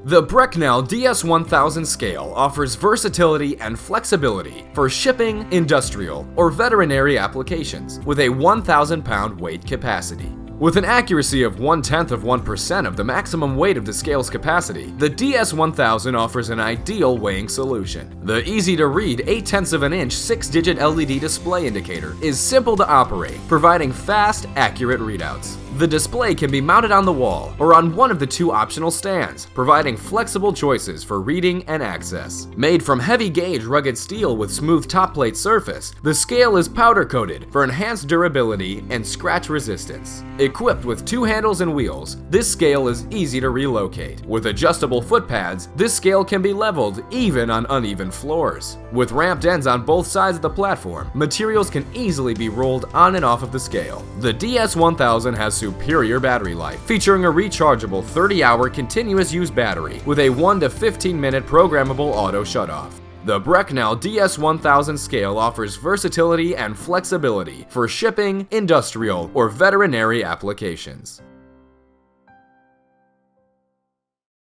The Brecknell DS1000 scale offers versatility and flexibility for shipping, industrial, or veterinary applications with a 1,000-pound weight capacity. With an accuracy of 0.1% of the maximum weight of the scale's capacity, the DS1000 offers an ideal weighing solution. The easy-to-read 0.8-inch 6-digit LED display indicator is simple to operate, providing fast, accurate readouts. The display can be mounted on the wall or on one of the two optional stands, providing flexible choices for reading and access. Made from heavy-gauge rugged steel with smooth top-plate surface, the scale is powder-coated for enhanced durability and scratch resistance. Equipped with two handles and wheels, this scale is easy to relocate. With adjustable foot pads, this scale can be leveled even on uneven floors. With ramped ends on both sides of the platform, materials can easily be rolled on and off of the scale. The DS1000 has superior battery life, featuring a rechargeable 30-hour continuous use battery with a 1 to 15-minute programmable auto shutoff. The Brecknell DS1000 scale offers versatility and flexibility for shipping, industrial, or veterinary applications.